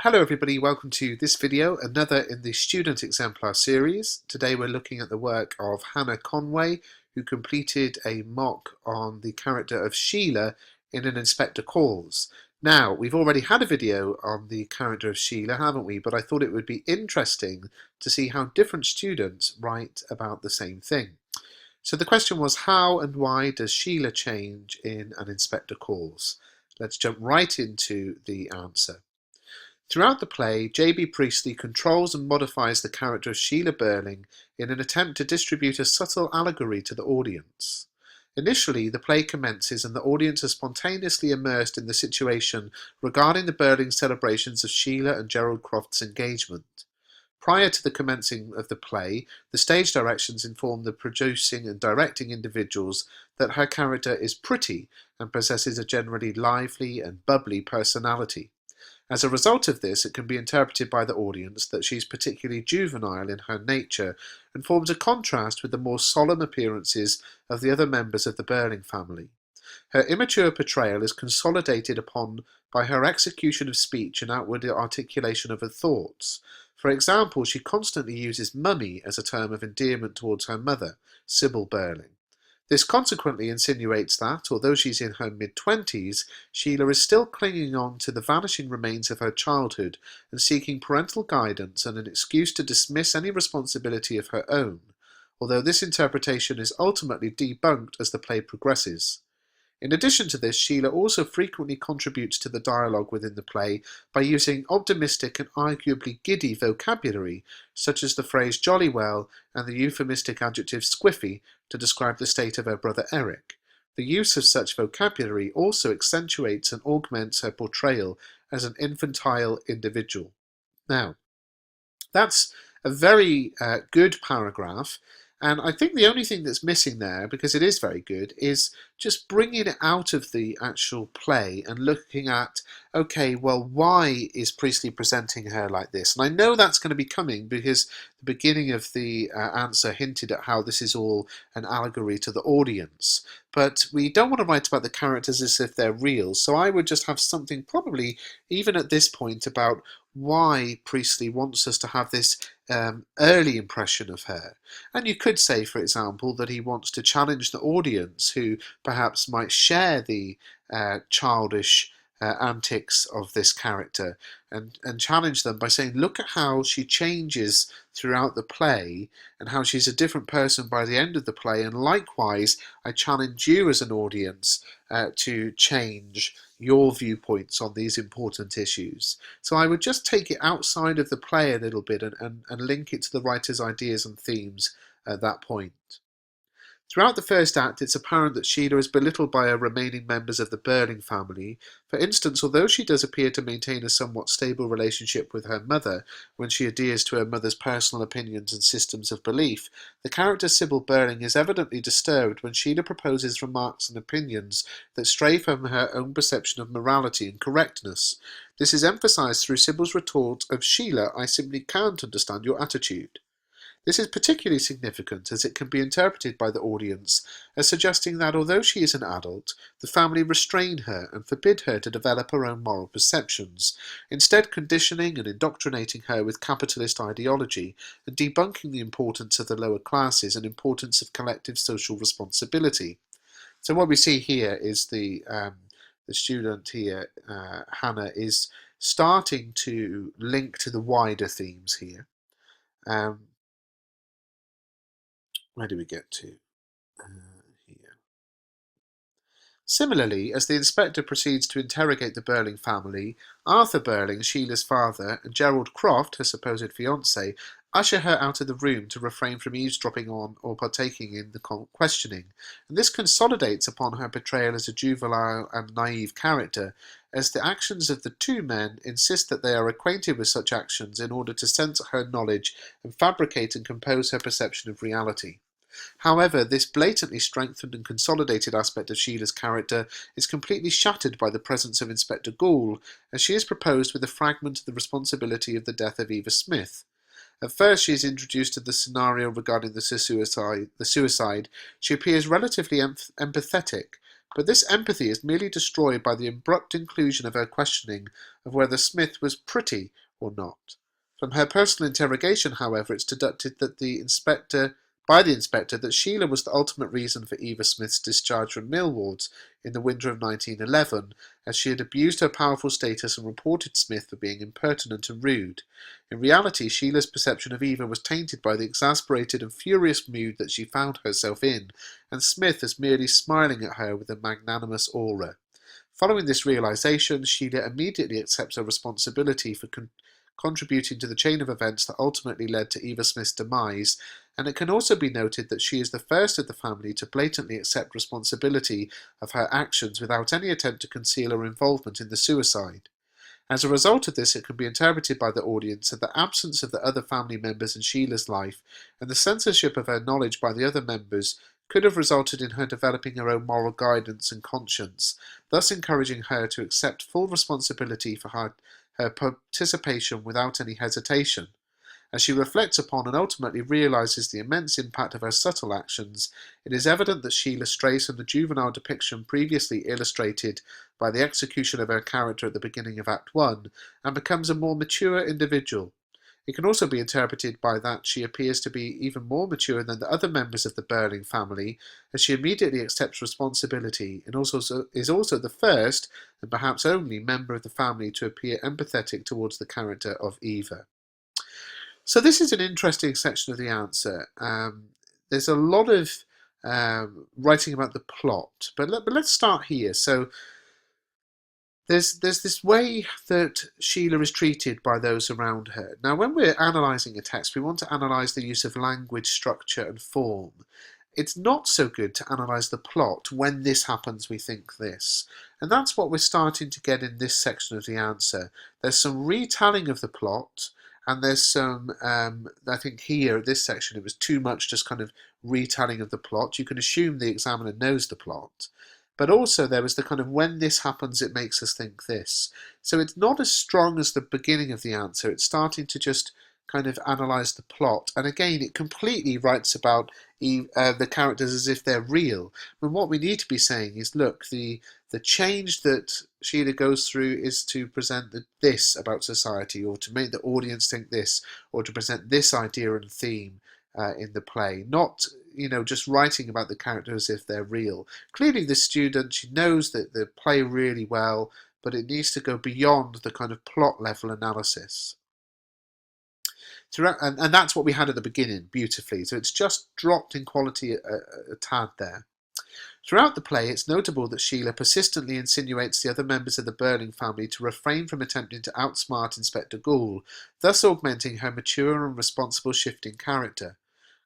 Hello everybody, welcome to this video, another in the Student Exemplar series. Today we're looking at the work of Hannah Conway, who completed a mock on the character of Shelia in An Inspector Calls. Now, we've already had a video on the character of Shelia, haven't we? But I thought it would be interesting to see how different students write about the same thing. So the question was, how and why does Shelia change in An Inspector Calls? Let's jump right into the answer. Throughout the play, J.B. Priestley controls and modifies the character of Shelia Burling in an attempt to distribute a subtle allegory to the audience. Initially, the play commences and the audience is spontaneously immersed in the situation regarding the Burling celebrations of Shelia and Gerald Croft's engagement. Prior to the commencing of the play, the stage directions inform the producing and directing individuals that her character is pretty and possesses a generally lively and bubbly personality. As a result of this, it can be interpreted by the audience that she is particularly juvenile in her nature and forms a contrast with the more solemn appearances of the other members of the Burling family. Her immature portrayal is consolidated upon by her execution of speech and outward articulation of her thoughts. For example, she constantly uses mummy as a term of endearment towards her mother, Sybil Burling. This consequently insinuates that, although she's in her mid-20s, Shelia is still clinging on to the vanishing remains of her childhood and seeking parental guidance and an excuse to dismiss any responsibility of her own, although this interpretation is ultimately debunked as the play progresses. In addition to this, Shelia also frequently contributes to the dialogue within the play by using optimistic and arguably giddy vocabulary, such as the phrase jolly well and the euphemistic adjective squiffy to describe the state of her brother Eric. The use of such vocabulary also accentuates and augments her portrayal as an infantile individual. Now, that's a very good paragraph. And I think the only thing that's missing there, because it is very good, is just bringing it out of the actual play and looking at, okay, well, why is Priestley presenting her like this? And I know that's going to be coming because the beginning of the answer hinted at how this is all an allegory to the audience. But we don't want to write about the characters as if they're real, so I would just have something probably, even at this point, about why Priestley wants us to have this early impression of her. And you could say, for example, that he wants to challenge the audience who perhaps might share the childish antics of this character and challenge them by saying, look at how she changes throughout the play and how she's a different person by the end of the play, and likewise I challenge you as an audience to change your viewpoints on these important issues. So I would just take it outside of the play a little bit and link it to the writer's ideas and themes at that point. Throughout the first act, it's apparent that Shelia is belittled by her remaining members of the Burling family. For instance, although she does appear to maintain a somewhat stable relationship with her mother when she adheres to her mother's personal opinions and systems of belief, the character Sybil Burling is evidently disturbed when Shelia proposes remarks and opinions that stray from her own perception of morality and correctness. This is emphasized through Sybil's retort of, "Shelia, I simply can't understand your attitude." This is particularly significant as it can be interpreted by the audience as suggesting that although she is an adult, the family restrain her and forbid her to develop her own moral perceptions, instead conditioning and indoctrinating her with capitalist ideology and debunking the importance of the lower classes and importance of collective social responsibility. So what we see here is the student here, Hannah, is starting to link to the wider themes here. Where do we get to? Here. Similarly, as the inspector proceeds to interrogate the Burling family, Arthur Burling, Shelia's father, and Gerald Croft, her supposed fiancé, usher her out of the room to refrain from eavesdropping on or partaking in the questioning, and this consolidates upon her portrayal as a juvenile and naive character, as the actions of the two men insist that they are acquainted with such actions in order to censor her knowledge and fabricate and compose her perception of reality. However, this blatantly strengthened and consolidated aspect of Shelia's character is completely shattered by the presence of Inspector Gould, as she is proposed with a fragment of the responsibility of the death of Eva Smith. At first she is introduced to the scenario regarding the suicide. She appears relatively empathetic, but this empathy is merely destroyed by the abrupt inclusion of her questioning of whether Smith was pretty or not. From her personal interrogation, however, it's deducted that by the inspector that Shelia was the ultimate reason for Eva Smith's discharge from mill wards in the winter of 1911, as she had abused her powerful status and reported Smith for being impertinent and rude. In reality, Sheila's perception of Eva was tainted by the exasperated and furious mood that she found herself in, and Smith as merely smiling at her with a magnanimous aura. Following this realization, Shelia immediately accepts her responsibility for contributing to the chain of events that ultimately led to Eva Smith's demise, and it can also be noted that she is the first of the family to blatantly accept responsibility of her actions without any attempt to conceal her involvement in the suicide. As a result of this, it can be interpreted by the audience that the absence of the other family members in Sheila's life and the censorship of her knowledge by the other members could have resulted in her developing her own moral guidance and conscience, thus encouraging her to accept full responsibility for her participation without any hesitation. As she reflects upon and ultimately realizes the immense impact of her subtle actions, it is evident that Shelia strays from the juvenile depiction previously illustrated by the execution of her character at the beginning of Act 1 and becomes a more mature individual. It can also be interpreted by that she appears to be even more mature than the other members of the Burling family, as she immediately accepts responsibility and is also the first, and perhaps only, member of the family to appear empathetic towards the character of Eva. So this is an interesting section of the answer. There's a lot of writing about the plot, but let's start here. So there's this way that Shelia is treated by those around her. Now, when we're analysing a text, we want to analyse the use of language, structure, and form. It's not so good to analyse the plot. When this happens, we think this. And that's what we're starting to get in this section of the answer. There's some retelling of the plot, and there's some, I think here, this section, it was too much just kind of retelling of the plot. You can assume the examiner knows the plot. But also there was the kind of when this happens, it makes us think this. So it's not as strong as the beginning of the answer. It's starting to just kind of analyse the plot. And again, it completely writes about the characters as if they're real. And what we need to be saying is, look, the change that Shelia goes through is to present this about society, or to make the audience think this, or to present this idea and theme in the play, not just writing about the characters as if they're real. Clearly the student, she knows that the play really well, but it needs to go beyond the kind of plot level analysis. And that's what we had at the beginning, beautifully. So it's just dropped in quality a tad there. Throughout the play, it's notable that Shelia persistently insinuates the other members of the Burling family to refrain from attempting to outsmart Inspector Gould, thus augmenting her mature and responsible shifting character.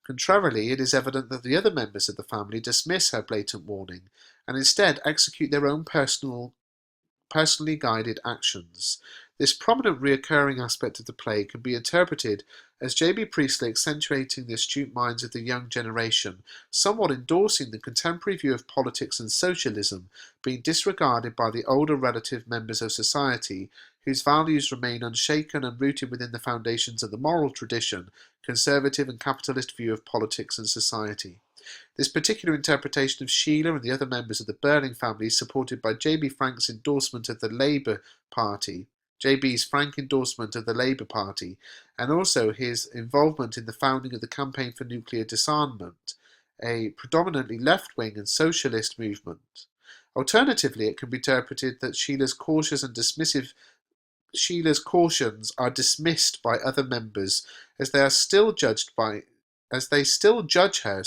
Contrarily, it is evident that the other members of the family dismiss her blatant warning, and instead execute their own personally guided actions. This prominent recurring aspect of the play can be interpreted as J.B. Priestley accentuating the astute minds of the young generation, somewhat endorsing the contemporary view of politics and socialism being disregarded by the older relative members of society, whose values remain unshaken and rooted within the foundations of the moral tradition, conservative and capitalist view of politics and society. This particular interpretation of Shelia and the other members of the Burling family is supported by J.B. Frank's endorsement of the Labour Party, J.B.'s frank endorsement of the Labour Party, and also his involvement in the founding of the Campaign for Nuclear Disarmament, a predominantly left-wing and socialist movement. Alternatively, it can be interpreted that Sheila's cautions are dismissed by other members as they still judge her,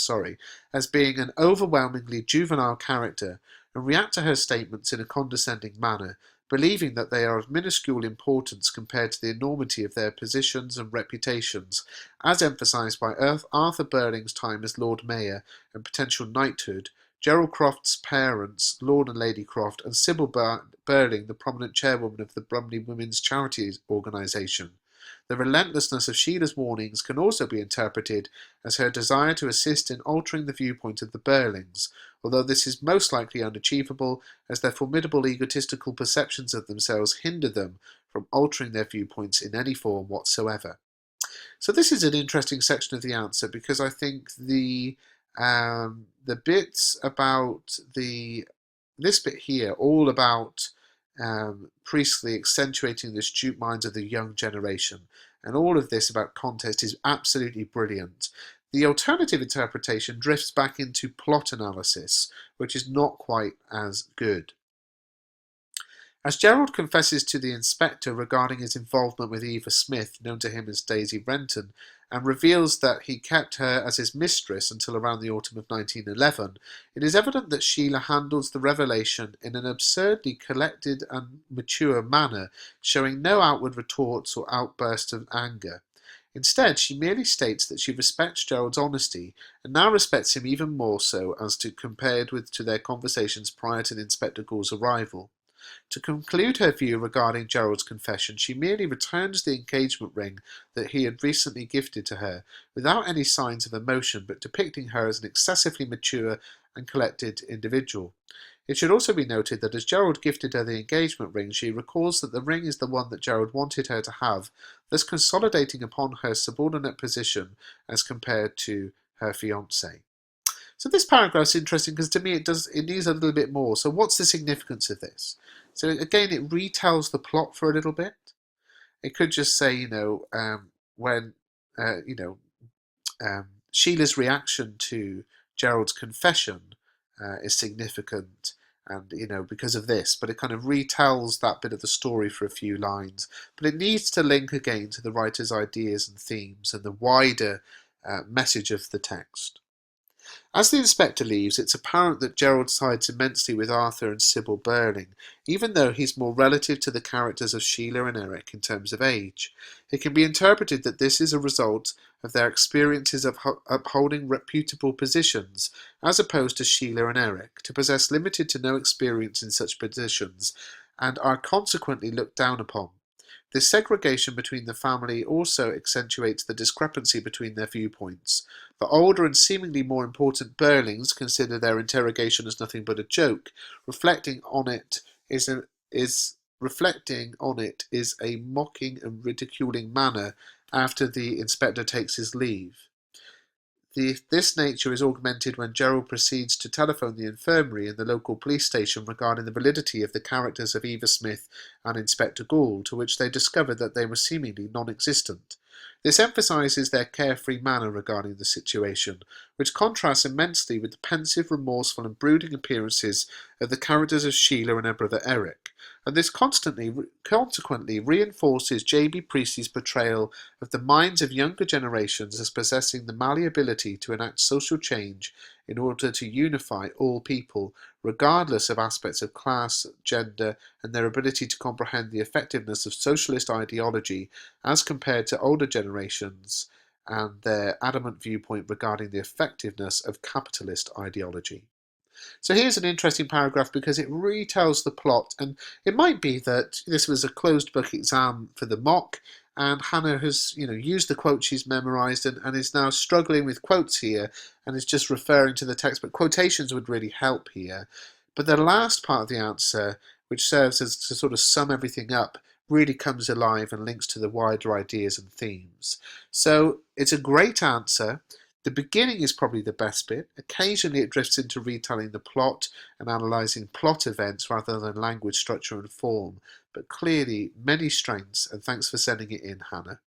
as being an overwhelmingly juvenile character, and react to her statements in a condescending manner, believing that they are of minuscule importance compared to the enormity of their positions and reputations, as emphasised by Arthur Burling's time as Lord Mayor and potential knighthood, Gerald Croft's parents, Lord and Lady Croft, and Sybil Burling, the prominent chairwoman of the Brumley Women's Charities Organisation. The relentlessness of Sheila's warnings can also be interpreted as her desire to assist in altering the viewpoint of the Burlings, although this is most likely unachievable, as their formidable egotistical perceptions of themselves hinder them from altering their viewpoints in any form whatsoever. So this is an interesting section of the answer, because I think the bits about the this bit here, all about Priestley accentuating the astute minds of the young generation, and all of this about context is absolutely brilliant. The alternative interpretation drifts back into plot analysis, which is not quite as good. As Gerald confesses to the inspector regarding his involvement with Eva Smith, known to him as Daisy Renton, and reveals that he kept her as his mistress until around the autumn of 1911, it is evident that Shelia handles the revelation in an absurdly collected and mature manner, showing no outward retorts or outbursts of anger. Instead, she merely states that she respects Gerald's honesty, and now respects him even more so as to compared with to their conversations prior to the Inspector Gould's arrival. To conclude her view regarding Gerald's confession, she merely returns the engagement ring that he had recently gifted to her, without any signs of emotion, but depicting her as an excessively mature and collected individual. It should also be noted that as Gerald gifted her the engagement ring, she recalls that the ring is the one that Gerald wanted her to have, thus consolidating upon her subordinate position as compared to her fiancé. So this paragraph's interesting because to me it needs a little bit more. So what's the significance of this? So again, it retells the plot for a little bit. It could just say, when, Sheila's reaction to Gerald's confession is significant, and because of this, but it kind of retells that bit of the story for a few lines. But it needs to link again to the writer's ideas and themes and the wider message of the text. As the inspector leaves, it's apparent that Gerald sides immensely with Arthur and Sybil Burling, even though he's more relative to the characters of Shelia and Eric in terms of age. It can be interpreted that this is a result of their experiences of upholding reputable positions, as opposed to Shelia and Eric, to possess limited to no experience in such positions, and are consequently looked down upon. This segregation between the family also accentuates the discrepancy between their viewpoints. The older and seemingly more important Burlings consider their interrogation as nothing but a joke. Reflecting on it is a mocking and ridiculing manner after the inspector takes his leave. This nature is augmented when Gerald proceeds to telephone the infirmary and the local police station regarding the validity of the characters of Eva Smith and Inspector Gould, to which they discovered that they were seemingly non-existent. This emphasises their carefree manner regarding the situation, which contrasts immensely with the pensive, remorseful and brooding appearances of the characters of Shelia and her brother Eric, and this consequently reinforces J.B. Priestley's portrayal of the minds of younger generations as possessing the malleability to enact social change in order to unify all people, regardless of aspects of class, gender, and their ability to comprehend the effectiveness of socialist ideology as compared to older generations and their adamant viewpoint regarding the effectiveness of capitalist ideology. So here's an interesting paragraph because it retells the plot, and it might be that this was a closed book exam for the mock, and Hannah has used the quote she's memorised and is now struggling with quotes here and is just referring to the text, but quotations would really help here. But the last part of the answer, which serves as to sort of sum everything up, really comes alive and links to the wider ideas and themes. So it's a great answer. The beginning is probably the best bit. Occasionally it drifts into retelling the plot and analysing plot events rather than language structure and form, but clearly many strengths, and thanks for sending it in, Hannah.